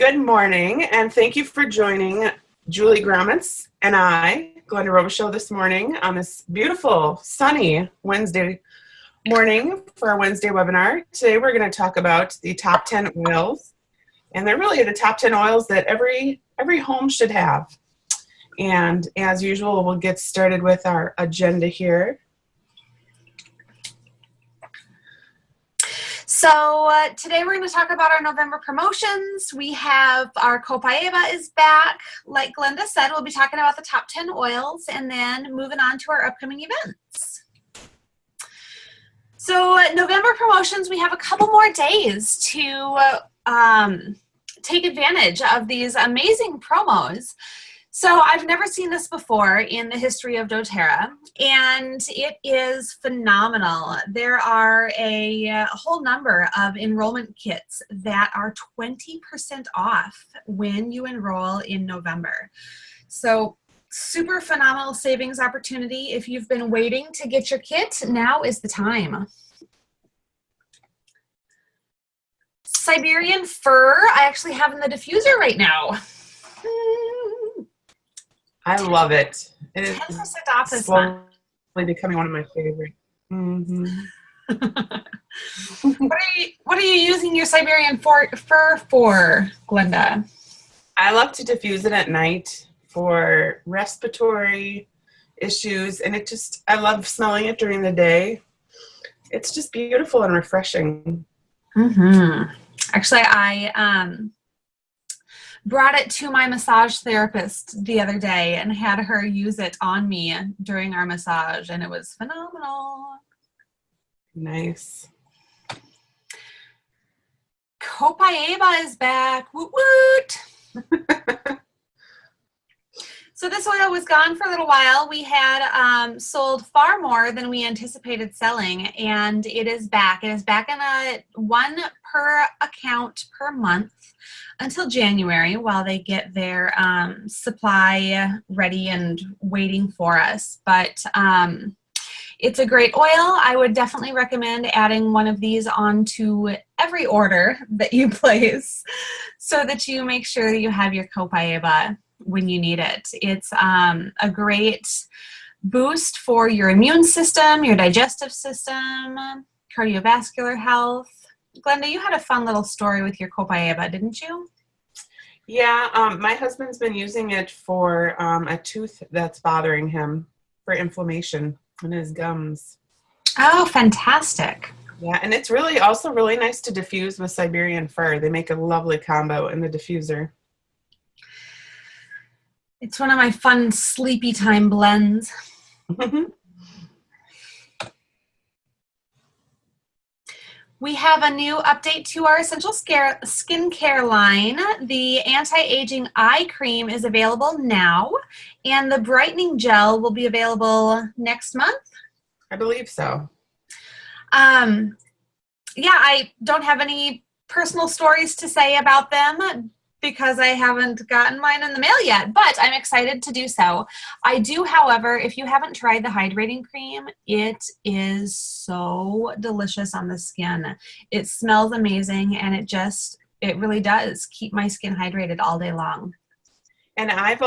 Good morning, and thank you for joining Julie Gromitz and I, Glenda Robichaux, this morning on this beautiful, sunny Wednesday morning for our Wednesday webinar. Today we're going to talk about the top 10 oils, and they're really the top 10 oils that every home should have. And as usual, we'll get started with our agenda here. So today we're going to talk about our November promotions. We have our Copaiba is back. Like Glenda said, we'll be talking about the top 10 oils and then moving on to our upcoming events. So November promotions, we have a couple more days to take advantage of these amazing promos. So I've never seen this before in the history of doTERRA, and it is phenomenal. There are a whole number of enrollment kits that are 20% off when you enroll in November. So super phenomenal savings opportunity. If you've been waiting to get your kit, now is the time. Siberian fir, I actually have in the diffuser right now. I love it. It is 10% off this month. slowly becoming one of my favorites. What are you using your Siberian fir for, Glenda? I love to diffuse it at night for respiratory issues, and I love smelling it during the day. It's just beautiful and refreshing. Actually, I brought it to my massage therapist the other day and had her use it on me during our massage, and it was phenomenal. Nice. Copaiba is back. Woot woot. So this oil was gone for a little while. We had sold far more than we anticipated selling, and it is back. It is back in a 1 per account per month until January while they get their supply ready and waiting for us. But it's a great oil. I would definitely recommend adding one of these onto every order that you place so that you make sure that you have your Copaiba when you need it. It's a great boost for your immune system, your digestive system, cardiovascular health. Glenda, you had a fun little story with your Copaiba, didn't you? Yeah, my husband's been using it for a tooth that's bothering him for inflammation in his gums. Oh, fantastic. Yeah, and it's also really nice to diffuse with Siberian fir. They make a lovely combo in the diffuser. It's one of my fun sleepy time blends. We have a new update to our essential skincare line. The anti-aging eye cream is available now, and the brightening gel will be available next month. I believe so. Yeah, I don't have any personal stories to say about them because I haven't gotten mine in the mail yet, but I'm excited to do so. I do, however, if you haven't tried the hydrating cream, it is so delicious on the skin. It smells amazing, and it really does keep my skin hydrated all day long. And I've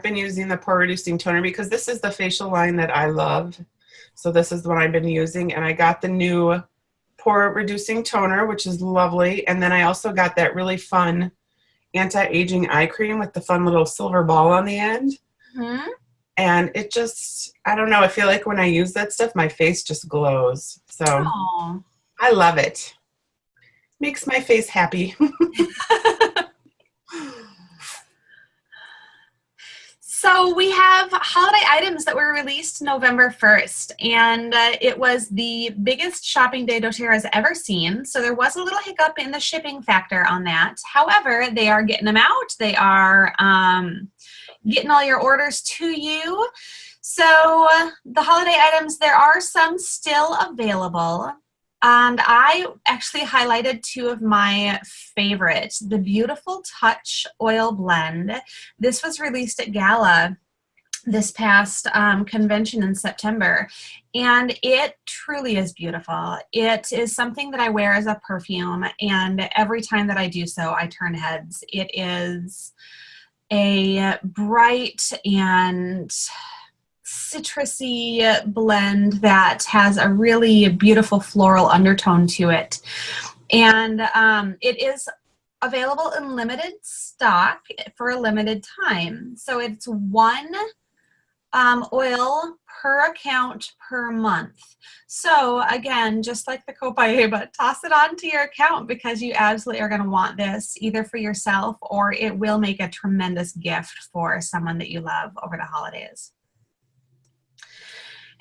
been using the pore reducing toner because this is the facial line that I love. So this is the one I've been using, and I got the new pore reducing toner, which is lovely. And then I also got that really fun anti-aging eye cream with the fun little silver ball on the end. And it just, I don't know, I feel like when I use that stuff, my face just glows. So Aww. I love it. Makes my face happy. So we have holiday items that were released November 1st, and it was the biggest shopping day doTERRA has ever seen. So there was a little hiccup in the shipping factor on that. However, they are getting them out. They are getting all your orders to you. So the holiday items, there are some still available. And I actually highlighted 2 of my favorites. The Beautiful Touch Oil Blend. This was released at Gala this past convention in September, and it truly is beautiful. It is something that I wear as a perfume, and every time that I do so, I turn heads. It is a bright and citrusy blend that has a really beautiful floral undertone to it. And it is available in limited stock for a limited time. So it's one oil per account per month. So again, just like the Copaiba, toss it onto your account because you absolutely are going to want this either for yourself, or it will make a tremendous gift for someone that you love over the holidays.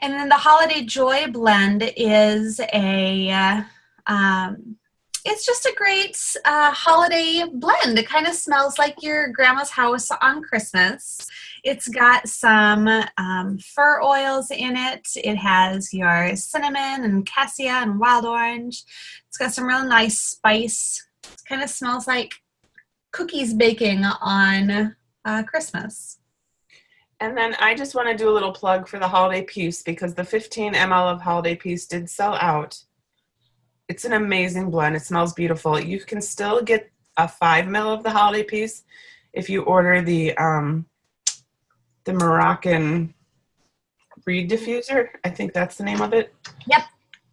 And then the Holiday Joy blend is it's just a great holiday blend. It kind of smells like your grandma's house on Christmas. It's got some fir oils in it. It has your cinnamon and cassia and wild orange. It's got some real nice spice. It kind of smells like cookies baking on Christmas. And then I just want to do a little plug for the Holiday Peace because the 15 ml of Holiday Peace did sell out. It's an amazing blend. It smells beautiful. You can still get a 5 ml of the Holiday Peace if you order the Moroccan reed diffuser. I think that's the name of it. Yep.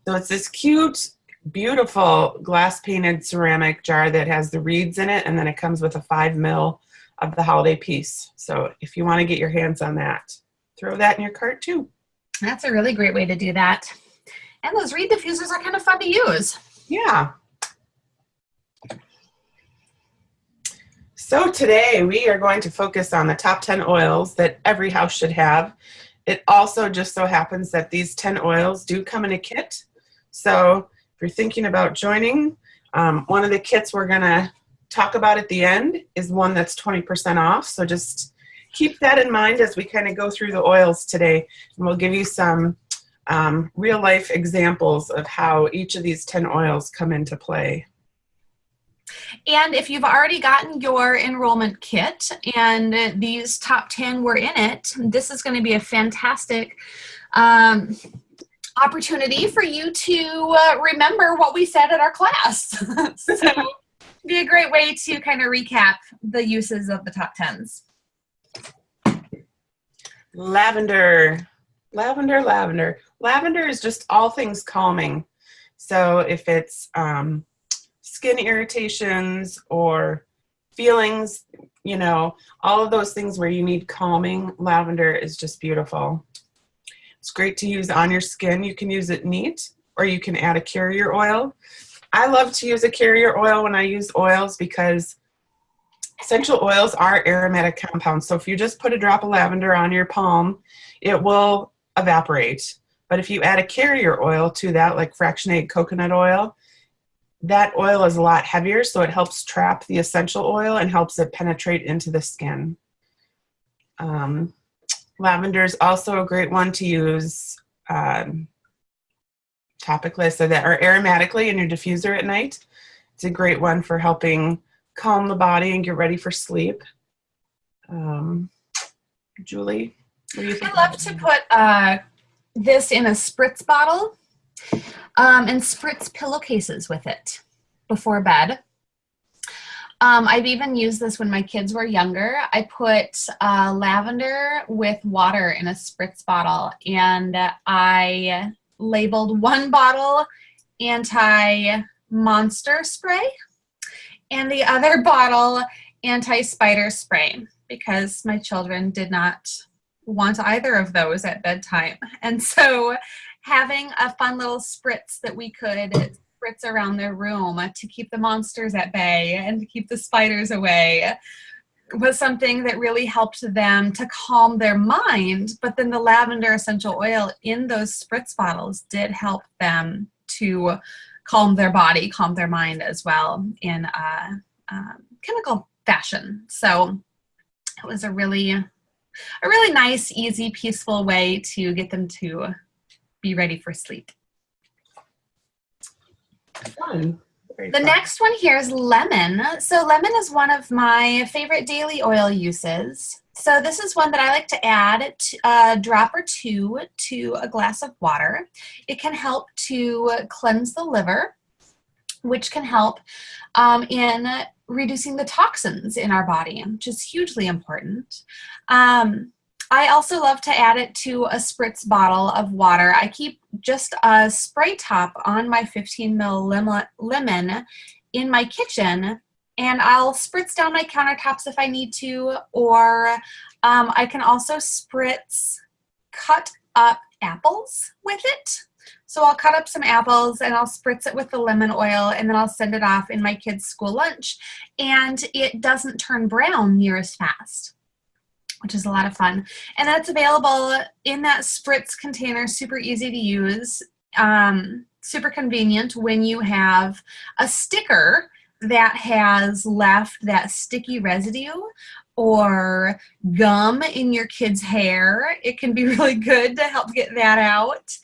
So it's this cute, beautiful glass painted ceramic jar that has the reeds in it, and then it comes with a 5 ml of the Holiday Peace. So if you want to get your hands on that, throw that in your cart too. That's a really great way to do that. And those reed diffusers are kind of fun to use. Yeah. So today we are going to focus on the top 10 oils that every house should have. It also just so happens that these 10 oils do come in a kit. So if you're thinking about joining, one of the kits we're going to talk about at the end is one that's 20% off. So just keep that in mind as we kind of go through the oils today. And we'll give you some real life examples of how each of these 10 oils come into play. And if you've already gotten your enrollment kit and these top 10 were in it, this is going to be a fantastic opportunity for you to remember what we said at our class. So it'd be a great way to kind of recap the uses of the top 10s. Lavender. Lavender is just all things calming. So if it's skin irritations or feelings, you know, all of those things where you need calming, lavender is just beautiful. It's great to use on your skin. You can use it neat, or you can add a carrier oil. I love to use a carrier oil when I use oils because essential oils are aromatic compounds. So if you just put a drop of lavender on your palm, it will evaporate. But if you add a carrier oil to that, like fractionated coconut oil, that oil is a lot heavier, so it helps trap the essential oil and helps it penetrate into the skin. Lavender is also a great one to use topically, so that or aromatically in your diffuser at night. It's a great one for helping calm the body and get ready for sleep. Julie, what do you think? I love to put this in a spritz bottle and spritz pillowcases with it before bed. I've even used this when my kids were younger. I put lavender with water in a spritz bottle, and I labeled one bottle anti-monster spray and the other bottle anti-spider spray, because my children did not want either of those at bedtime. And so having a fun little spritz that we could spritz around their room to keep the monsters at bay and to keep the spiders away was something that really helped them to calm their mind. But then the lavender essential oil in those spritz bottles did help them to calm their body, calm their mind as well in a chemical fashion. So it was a really nice, easy, peaceful way to get them to be ready for sleep. Fun. The next one here is lemon. So lemon is one of my favorite daily oil uses. So this is one that I like to add a drop or two to a glass of water. It can help to cleanse the liver, which can help in reducing the toxins in our body, which is hugely important. I also love to add it to a spritz bottle of water. I keep just a spray top on my 15 ml lemon in my kitchen, and I'll spritz down my countertops if I need to, or I can also spritz cut up apples with it. So I'll cut up some apples and I'll spritz it with the lemon oil, and then I'll send it off in my kids' school lunch, and it doesn't turn brown near as fast, which is a lot of fun. And that's available in that spritz container, super easy to use, super convenient when you have a sticker that has left that sticky residue or gum in your kid's hair. It can be really good to help get that out.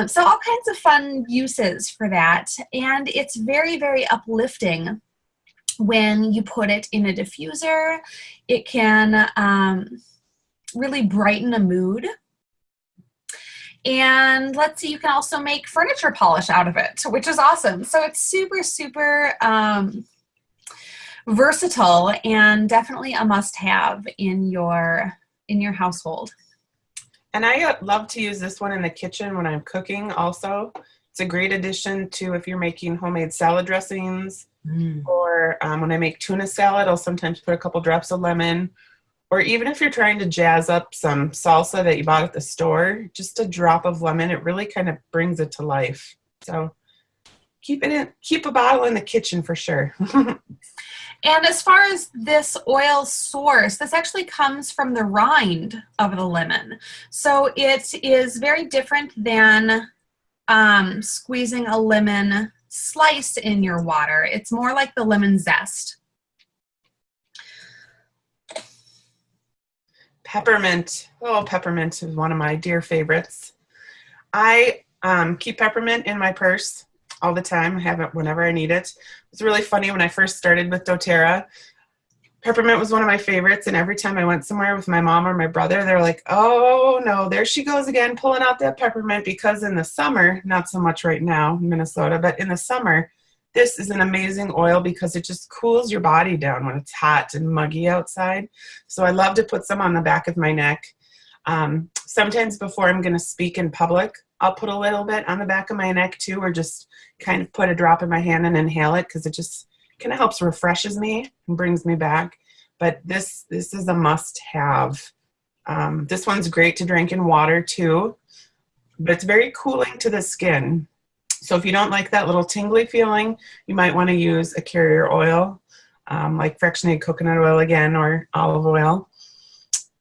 So all kinds of fun uses for that. And it's very, very uplifting when you put it in a diffuser. It can really brighten a mood. And let's see, you can also make furniture polish out of it, which is awesome. So it's super, super versatile and definitely a must-have in your household. And I love to use this one in the kitchen when I'm cooking also. It's a great addition to if you're making homemade salad dressings, or when I make tuna salad, I'll sometimes put a couple drops of lemon. Or even if you're trying to jazz up some salsa that you bought at the store, just a drop of lemon, it really kind of brings it to life. So keep a bottle in the kitchen for sure. And as far as this oil source, this actually comes from the rind of the lemon. So it is very different than squeezing a lemon slice in your water. It's more like the lemon zest. Peppermint. Oh, peppermint is one of my dear favorites. I keep peppermint in my purse all the time. I have it whenever I need it. It's really funny when I first started with doTERRA. Peppermint was one of my favorites, and every time I went somewhere with my mom or my brother, they're like, oh no, there she goes again, pulling out that peppermint, because in the summer, not so much right now in Minnesota, but in the summer, this is an amazing oil because it just cools your body down when it's hot and muggy outside. So I love to put some on the back of my neck. Sometimes before I'm going to speak in public, I'll put a little bit on the back of my neck too, or just kind of put a drop in my hand and inhale it, because it just kind of helps refreshes me and brings me back. But this is a must-have. This one's great to drink in water too, but it's very cooling to the skin. So if you don't like that little tingly feeling, you might want to use a carrier oil, like fractionated coconut oil again, or olive oil.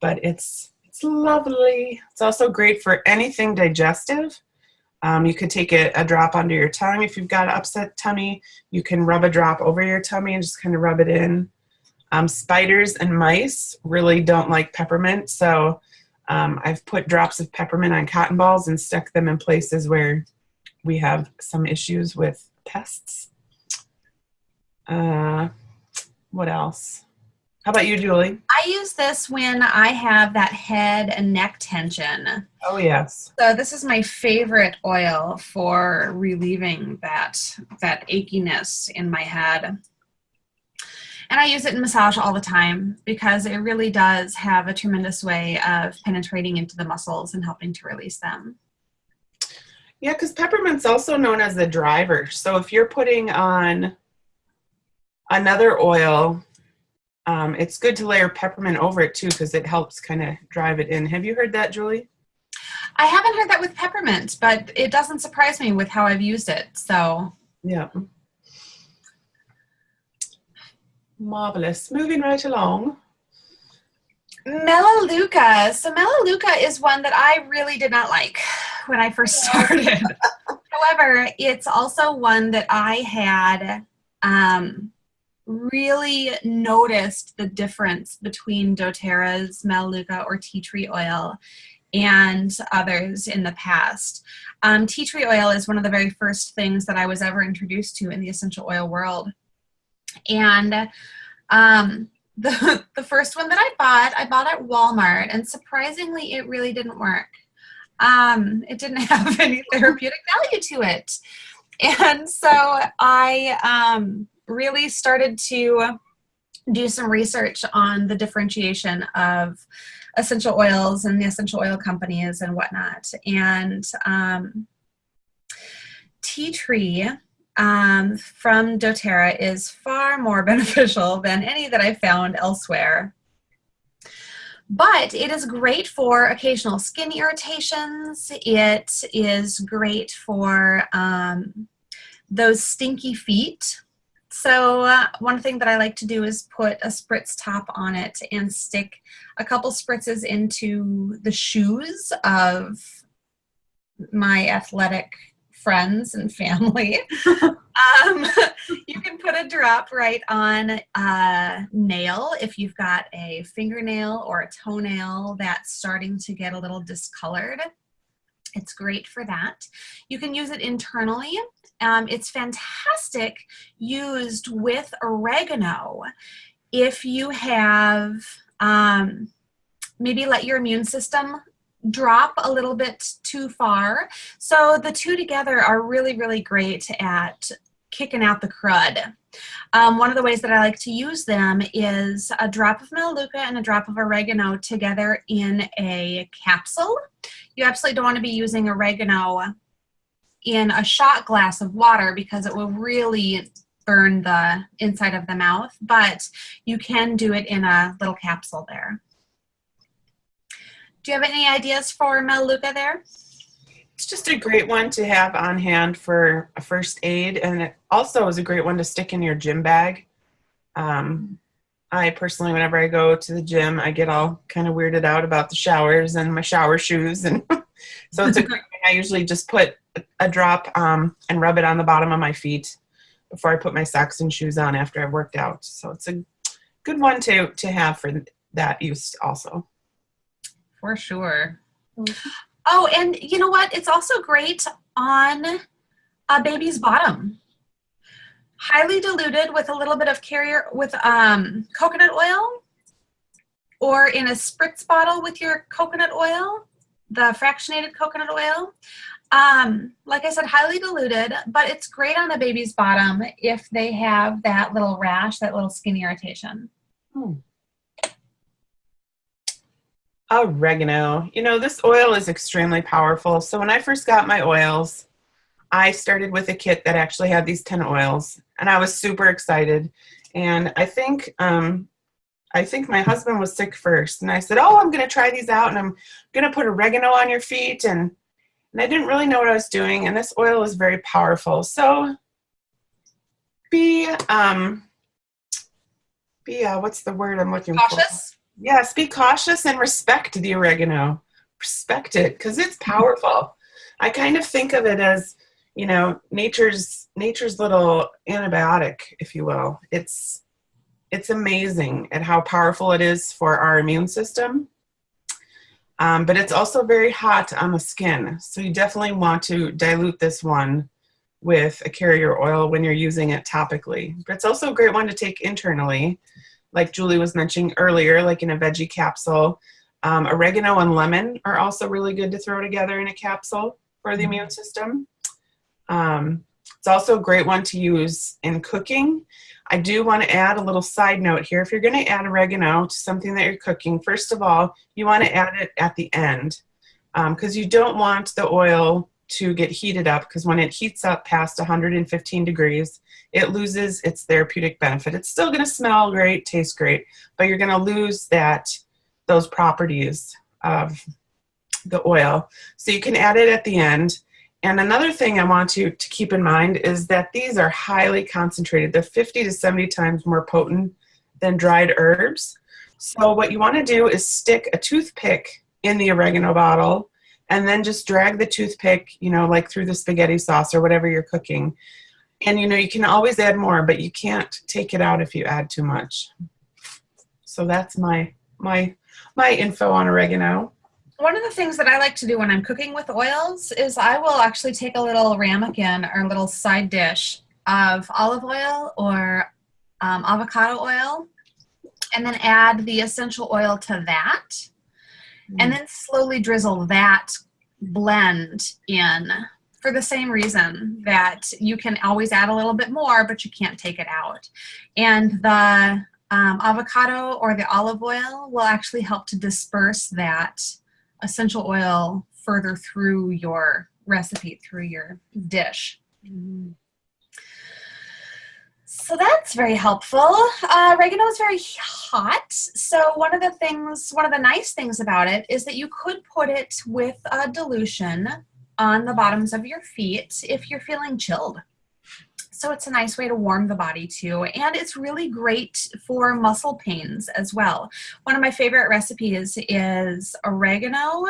But it's lovely. It's also great for anything digestive. You could take a drop under your tongue. If you've got an upset tummy, you can rub a drop over your tummy and just kind of rub it in. Spiders and mice really don't like peppermint, so I've put drops of peppermint on cotton balls and stuck them in places where we have some issues with pests. What else? How about you, Julie? I use this when I have that head and neck tension. Oh, yes. So this is my favorite oil for relieving that achiness in my head. And I use it in massage all the time because it really does have a tremendous way of penetrating into the muscles and helping to release them. Yeah, because peppermint's also known as the driver. So if you're putting on another oil, it's good to layer peppermint over it too, because it helps kind of drive it in. Have you heard that, Julie? I haven't heard that with peppermint, but it doesn't surprise me with how I've used it. So yeah. Marvelous. Moving right along. Melaleuca. So Melaleuca is one that I really did not like when I first started. However, it's also one that I had really noticed the difference between doTERRA's Melaleuca or tea tree oil and others in the past. Tea tree oil is one of the very first things that I was ever introduced to in the essential oil world. And the first one that I bought at Walmart, and surprisingly, it really didn't work. It didn't have any therapeutic value to it. And so I really started to do some research on the differentiation of essential oils and the essential oil companies and whatnot. And tea tree from doTERRA is far more beneficial than any that I've found elsewhere. But it is great for occasional skin irritations. It is great for those stinky feet. So one thing that I like to do is put a spritz top on it and stick a couple spritzes into the shoes of my athletic friends and family. You can put a drop right on a nail if you've got a fingernail or a toenail that's starting to get a little discolored. It's great for that. You can use it internally. It's fantastic used with oregano if you have maybe let your immune system drop a little bit too far. So the two together are really, really great at kicking out the crud. One of the ways that I like to use them is a drop of Melaleuca and a drop of oregano together in a capsule. You absolutely don't want to be using oregano in a shot glass of water because it will really burn the inside of the mouth, but you can do it in a little capsule there. Do you have any ideas for Melaleuca there? It's just a great one to have on hand for a first aid, and it also is a great one to stick in your gym bag. I personally, whenever I go to the gym, I get all kind of weirded out about the showers and my shower shoes, and so it's a great thing. I usually just put a drop and rub it on the bottom of my feet before I put my socks and shoes on after I've worked out. So it's a good one to have for that use also. For sure. Oh, and you know what? It's also great on a baby's bottom. Highly diluted with a little bit of coconut oil, or in a spritz bottle with your coconut oil, the fractionated coconut oil. Like I said, highly diluted, but it's great on a baby's bottom if they have that little rash, that little skin irritation. Oregano. You know, this oil is extremely powerful. So when I first got my oils, I started with a kit that actually had these 10 oils, and I was super excited. And I think my husband was sick first, and I said, "Oh, I'm going to try these out, and I'm going to put oregano on your feet." And I didn't really know what I was doing, and this oil is very powerful. So be what's the word I'm looking for? Cautious? Yes, be cautious and respect the oregano. Respect it, because it's powerful. I kind of think of it as, you know, nature's little antibiotic, if you will. It's amazing at how powerful it is for our immune system. But it's also very hot on the skin. So you definitely want to dilute this one with a carrier oil when you're using it topically. But it's also a great one to take internally, like Julie was mentioning earlier, like in a veggie capsule. Oregano and lemon are also really good to throw together in a capsule for the immune system. It's also a great one to use in cooking. I do want to add a little side note here. If you're going to add oregano to something that you're cooking, first of all, you want to add it at the end, because you don't want the oil to get heated up, because when it heats up past 115 degrees, it loses its therapeutic benefit. It's still going to smell great, taste great, but you're going to lose those properties of the oil. So you can add it at the end. And another thing I want you to keep in mind is that these are highly concentrated. They're 50 to 70 times more potent than dried herbs. So what you want to do is stick a toothpick in the oregano bottle and then just drag the toothpick, you know, like through the spaghetti sauce or whatever you're cooking. And, you know, you can always add more, but you can't take it out if you add too much. So that's my info on oregano. One of the things that I like to do when I'm cooking with oils is I will actually take a little ramekin or a little side dish of olive oil or avocado oil, and then add the essential oil to that, and then slowly drizzle that blend in, for the same reason that you can always add a little bit more, but you can't take it out. And the avocado or the olive oil will actually help to disperse that essential oil further through your recipe, through your dish. So that's very helpful. Oregano is very hot. So one of the nice things about it is that you could put it with a dilution on the bottoms of your feet if you're feeling chilled. So it's a nice way to warm the body too. And it's really great for muscle pains as well. One of my favorite recipes is oregano,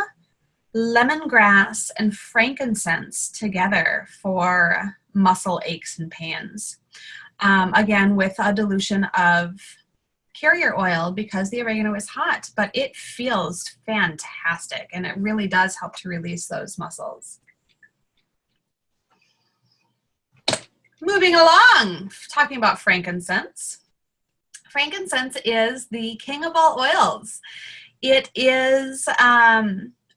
lemongrass, and frankincense together for muscle aches and pains. Again, with a dilution of carrier oil, because the oregano is hot, but it feels fantastic and it really does help to release those muscles. Moving along, talking about frankincense. Frankincense is the king of all oils. It is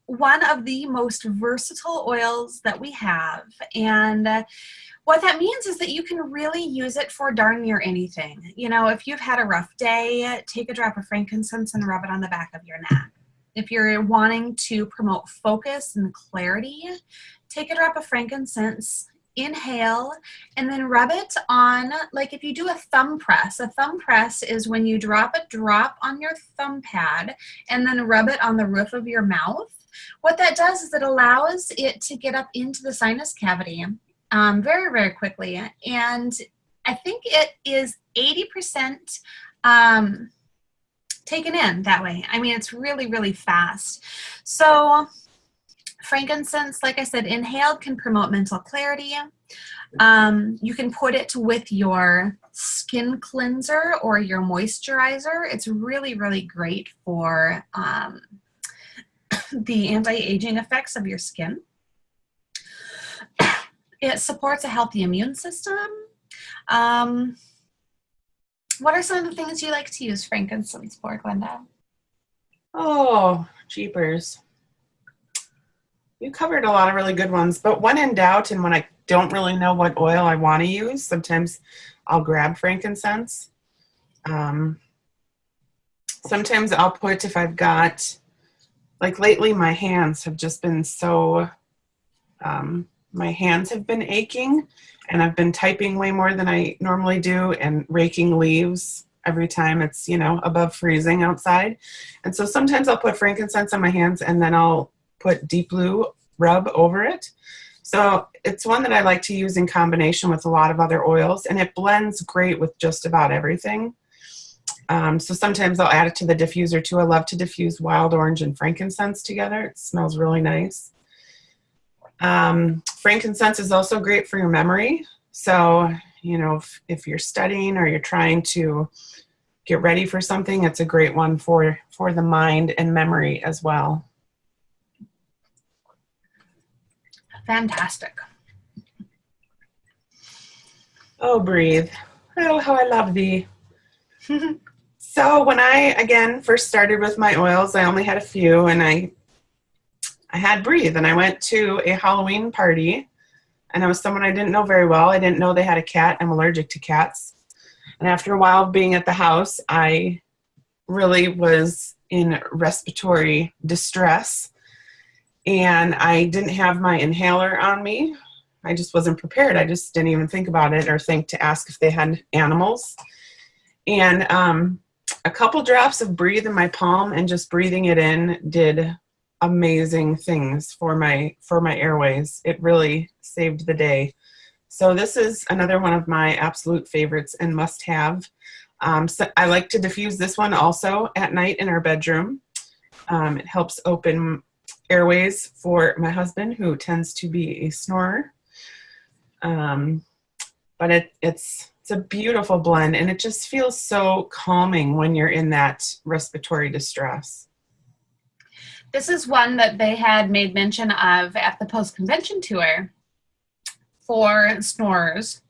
one of the most versatile oils that we have, and what that means is that you can really use it for darn near anything. You know, if you've had a rough day, take a drop of frankincense and rub it on the back of your neck. If you're wanting to promote focus and clarity, take a drop of frankincense, inhale, and then rub it on, like if you do a thumb press. A thumb press is when you drop a drop on your thumb pad and then rub it on the roof of your mouth. What that does is it allows it to get up into the sinus cavity very, very quickly. And I think it is 80% taken in that way. I mean, it's really, really fast. So frankincense, like I said, inhaled can promote mental clarity. You can put it with your skin cleanser or your moisturizer. It's really, really great for the anti-aging effects of your skin. It supports a healthy immune system. What are some of the things you like to use frankincense for, Glenda? Oh, jeepers. You covered a lot of really good ones, but when in doubt and when I don't really know what oil I want to use, sometimes I'll grab frankincense. Sometimes I'll put, if I've got, like lately my hands have just been so, my hands have been aching and I've been typing way more than I normally do and raking leaves every time it's, you know, above freezing outside. And so sometimes I'll put frankincense on my hands and then I'll put Deep Blue rub over it. So it's one that I like to use in combination with a lot of other oils, and it blends great with just about everything. So sometimes I'll add it to the diffuser too. I love to diffuse wild orange and frankincense together. It smells really nice. Frankincense is also great for your memory. So, you know, if you're studying or you're trying to get ready for something, it's a great one for the mind and memory as well. Fantastic. Oh, breathe. Oh, how I love thee. So when I, again, first started with my oils, I only had a few, and I had Breathe, and I went to a Halloween party, and I was someone I didn't know very well. I didn't know they had a cat. I'm allergic to cats. And after a while of being at the house, I really was in respiratory distress, and I didn't have my inhaler on me. I just wasn't prepared. I just didn't even think about it or think to ask if they had animals. And a couple drops of Breathe in my palm and just breathing it in did amazing things for my airways. It really saved the day. So this is another one of my absolute favorites and must have. So I like to diffuse this one also at night in our bedroom. It helps open airways for my husband, who tends to be a snorer. But it's a beautiful blend, and it just feels so calming when you're in that respiratory distress. This is one that they had made mention of at the post-convention tour for snorers.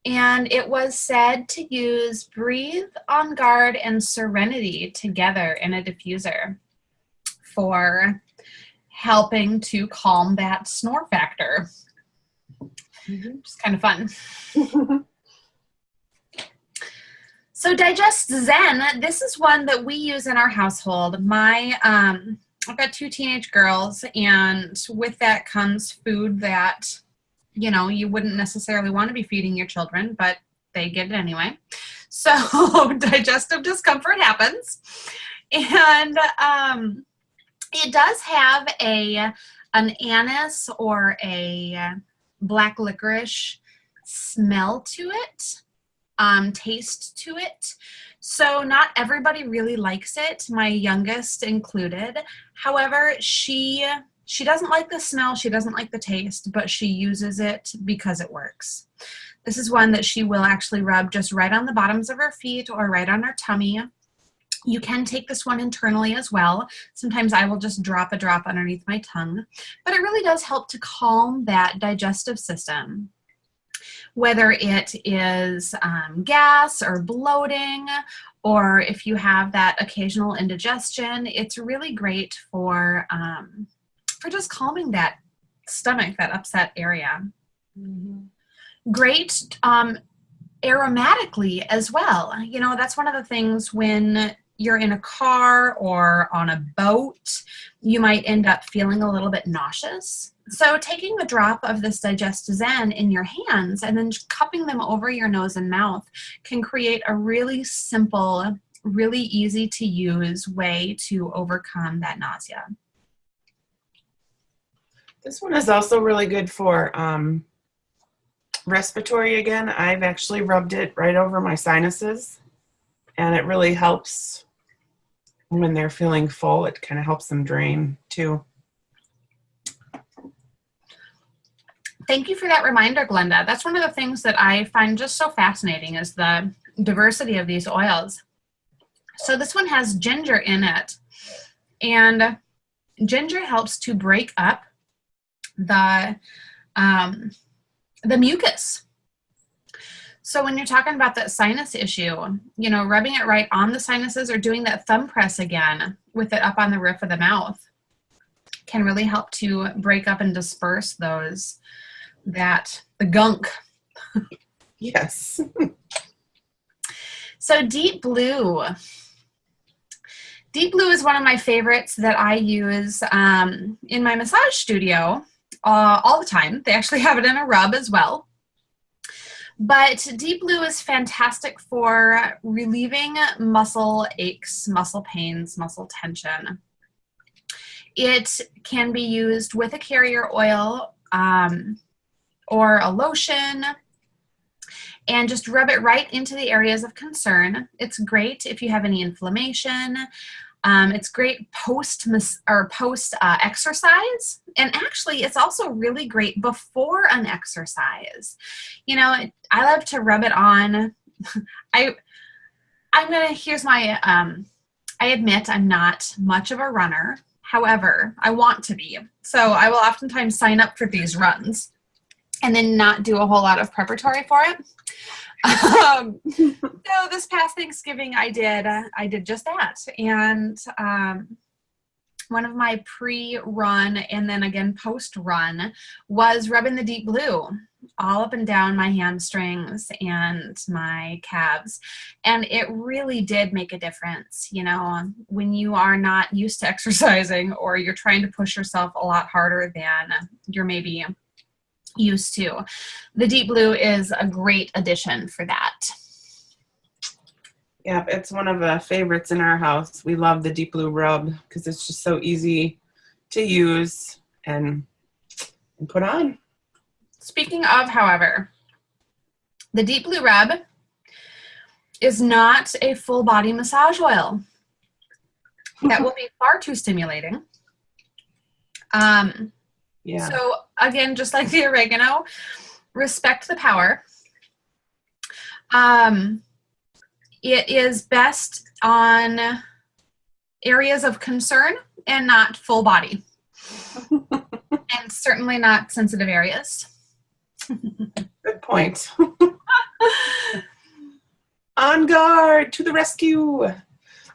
And it was said to use Breathe, On Guard, and Serenity together in a diffuser for helping to calm that snore factor. It's kind of fun. So Digest Zen, this is one that we use in our household. I've got 2 teenage girls, and with that comes food that, you know, you wouldn't necessarily want to be feeding your children, but they get it anyway. So digestive discomfort happens. And it does have an anise or a black licorice smell to it, taste to it. So not everybody really likes it, my youngest included. However, she doesn't like the smell, she doesn't like the taste, but she uses it because it works. This is one that she will actually rub just right on the bottoms of her feet or right on her tummy. You can take this one internally as well. Sometimes I will just drop a drop underneath my tongue, but it really does help to calm that digestive system. Whether it is gas or bloating, or if you have that occasional indigestion, it's really great for just calming that stomach, that upset area. Mm-hmm. Great aromatically as well. You know, that's one of the things when you're in a car or on a boat, you might end up feeling a little bit nauseous. So taking a drop of this Digest Zen in your hands and then cupping them over your nose and mouth can create a really simple, really easy to use way to overcome that nausea. This one is also really good for respiratory again. I've actually rubbed it right over my sinuses, and it really helps when they're feeling full. It kind of helps them drain too. Thank you for that reminder, Glenda. That's one of the things that I find just so fascinating is the diversity of these oils. So this one has ginger in it, and ginger helps to break up the mucus. So when you're talking about that sinus issue, you know, rubbing it right on the sinuses or doing that thumb press again with it up on the roof of the mouth can really help to break up and disperse the gunk. Yes. So Deep Blue. Deep Blue is one of my favorites that I use in my massage studio all the time. They actually have it in a rub as well. But Deep Blue is fantastic for relieving muscle aches, muscle pains, muscle tension. It can be used with a carrier oil or a lotion, and just rub it right into the areas of concern. It's great if you have any inflammation. It's great post exercise, and actually it's also really great before an exercise. You know, I love to rub it on. I admit I'm not much of a runner. However, I want to be. So I will oftentimes sign up for these runs and then not do a whole lot of preparatory for it. So this past Thanksgiving, I did just that. And one of my pre-run and then again post-run was rubbing the Deep Blue all up and down my hamstrings and my calves. And it really did make a difference. You know, when you are not used to exercising or you're trying to push yourself a lot harder than you're maybe used to, the Deep Blue is a great addition for that. Yeah, it's one of the favorites in our house. We love the Deep Blue rub because it's just so easy to use and put on. Speaking of, however, the Deep Blue rub is not a full body massage oil. That will be far too stimulating. Yeah. So again, just like the oregano, respect the power. It is best on areas of concern and not full body. And certainly not sensitive areas. Good point. On Guard to the rescue.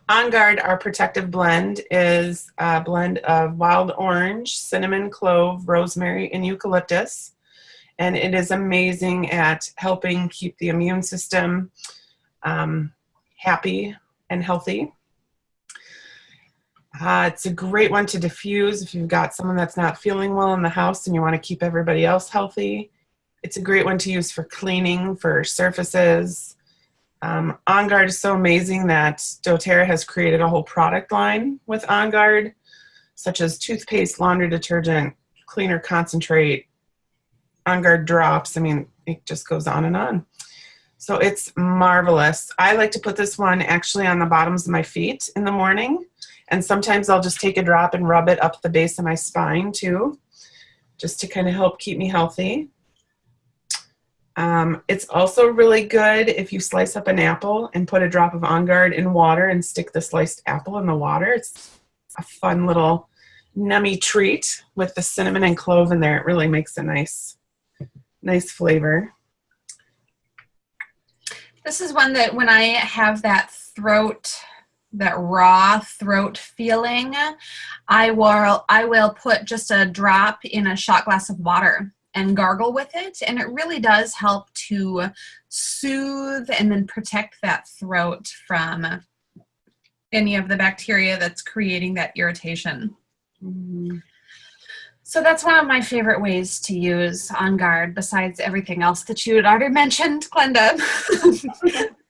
On Guard, our protective blend, is a blend of wild orange, cinnamon, clove, rosemary, and eucalyptus. And it is amazing at helping keep the immune system happy and healthy. It's a great one to diffuse if you've got someone that's not feeling well in the house and you want to keep everybody else healthy. It's a great one to use for cleaning, for surfaces. On Guard is so amazing that doTERRA has created a whole product line with On Guard, such as toothpaste, laundry detergent, cleaner concentrate, On Guard drops. I mean, it just goes on and on. So it's marvelous. I like to put this one actually on the bottoms of my feet in the morning. And sometimes I'll just take a drop and rub it up the base of my spine too, just to kind of help keep me healthy. It's also really good if you slice up an apple and put a drop of On Guard in water and stick the sliced apple in the water. It's a fun little nummy treat with the cinnamon and clove in there. It really makes a nice flavor. This is one that when I have that raw throat feeling, I will put just a drop in a shot glass of water and gargle with it, and it really does help to soothe and then protect that throat from any of the bacteria that's creating that irritation. Mm-hmm. So that's one of my favorite ways to use On Guard, besides everything else that you had already mentioned, Glenda. This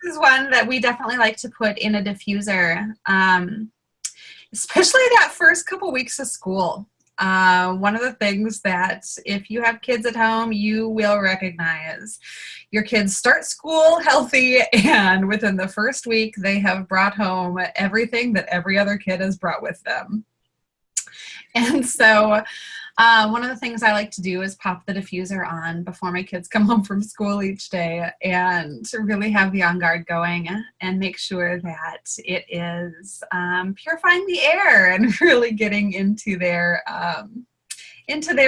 is one that we definitely like to put in a diffuser, especially that first couple weeks of school. One of the things that if you have kids at home, you will recognize. Your kids start school healthy, and within the first week, they have brought home everything that every other kid has brought with them. And so one of the things I like to do is pop the diffuser on before my kids come home from school each day and to really have the On Guard going and make sure that it is purifying the air and really getting into their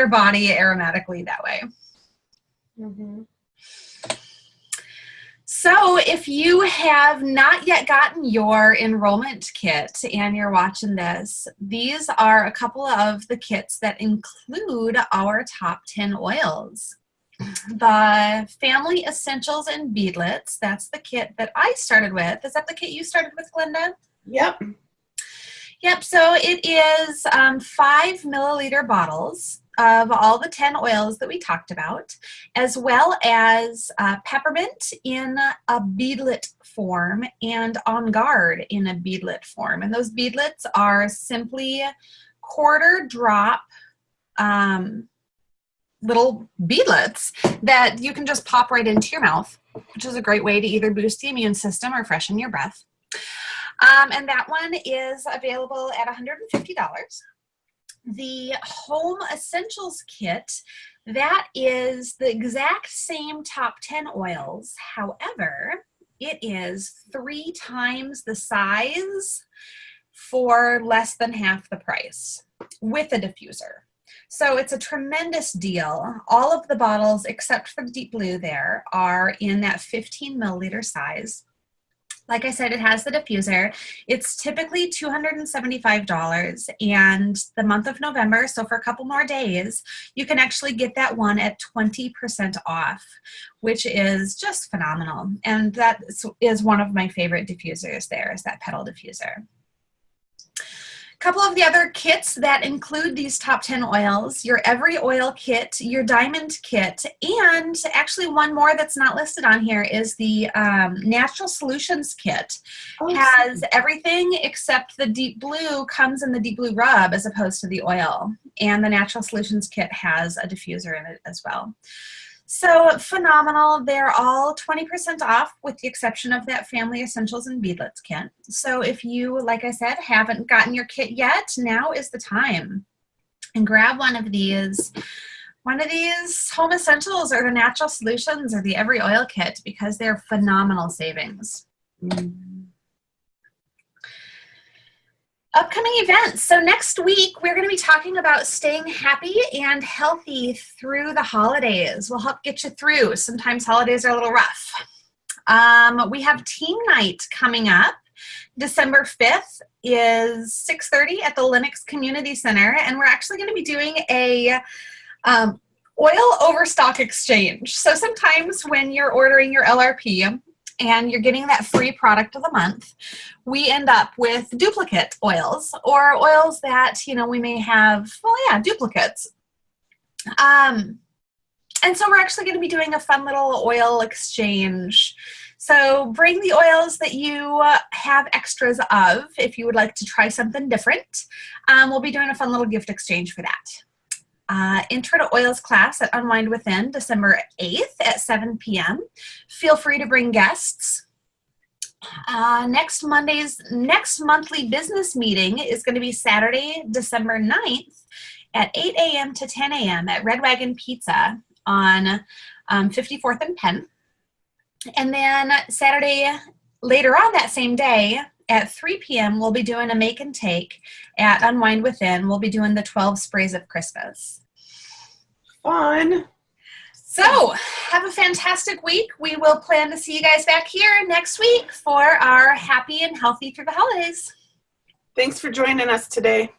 body aromatically that way. Mm-hmm. So if you have not yet gotten your enrollment kit and you're watching this, these are a couple of the kits that include our top 10 oils. The Family Essentials and Beadlets, that's the kit that I started with. Is that the kit you started with, Glenda? Yep. Yep, so it is 5 milliliter bottles of all the 10 oils that we talked about, as well as peppermint in a beadlet form and On Guard in a beadlet form. And those beadlets are simply quarter drop little beadlets that you can just pop right into your mouth, which is a great way to either boost the immune system or freshen your breath. And that one is available at $150. The Home Essentials Kit, that is the exact same top 10 oils. However, it is 3 times the size for less than half the price with a diffuser. So it's a tremendous deal. All of the bottles, except for the deep blue there, are in that 15 milliliter size. Like I said, it has the diffuser. It's typically $275, and the month of November, so for a couple more days, you can actually get that one at 20% off, which is just phenomenal. And that is one of my favorite diffusers there, is that petal diffuser. A couple of the other kits that include these top 10 oils, your Every Oil Kit, your Diamond Kit, and actually one more that's not listed on here is the Natural Solutions Kit. Oh, has everything except the deep blue comes in the deep blue rub as opposed to the oil. And the Natural Solutions Kit has a diffuser in it as well. So phenomenal. They're all 20% off with the exception of that Family Essentials and Beadlets kit. So if you, like I said, haven't gotten your kit yet, now is the time. And grab one of these Home Essentials or the Natural Solutions or the Every Oil Kit because they're phenomenal savings. Upcoming events. So next week, we're going to be talking about staying happy and healthy through the holidays. We'll help get you through. Sometimes holidays are a little rough. We have team night coming up. December 5th is 6:30 at the Lennox Community Center, and we're actually going to be doing a oil overstock exchange. So sometimes when you're ordering your LRP and you're getting that free product of the month, we end up with duplicate oils or oils that, you know, we may have, well, yeah, duplicates. And so we're actually going to be doing a fun little oil exchange. So bring the oils that you have extras of if you would like to try something different. We'll be doing a fun little gift exchange for that. Intro to Oils class at Unwind Within, December 8th at 7 p.m. Feel free to bring guests. Next monthly business meeting is going to be Saturday, December 9th at 8 a.m. to 10 a.m. at Red Wagon Pizza on 54th and Penn. And then Saturday, later on that same day, at 3 p.m., we'll be doing a make and take at Unwind Within. We'll be doing the 12 sprays of Christmas. Fun. So have a fantastic week. We will plan to see you guys back here next week for our Happy and Healthy Through the Holidays. Thanks for joining us today.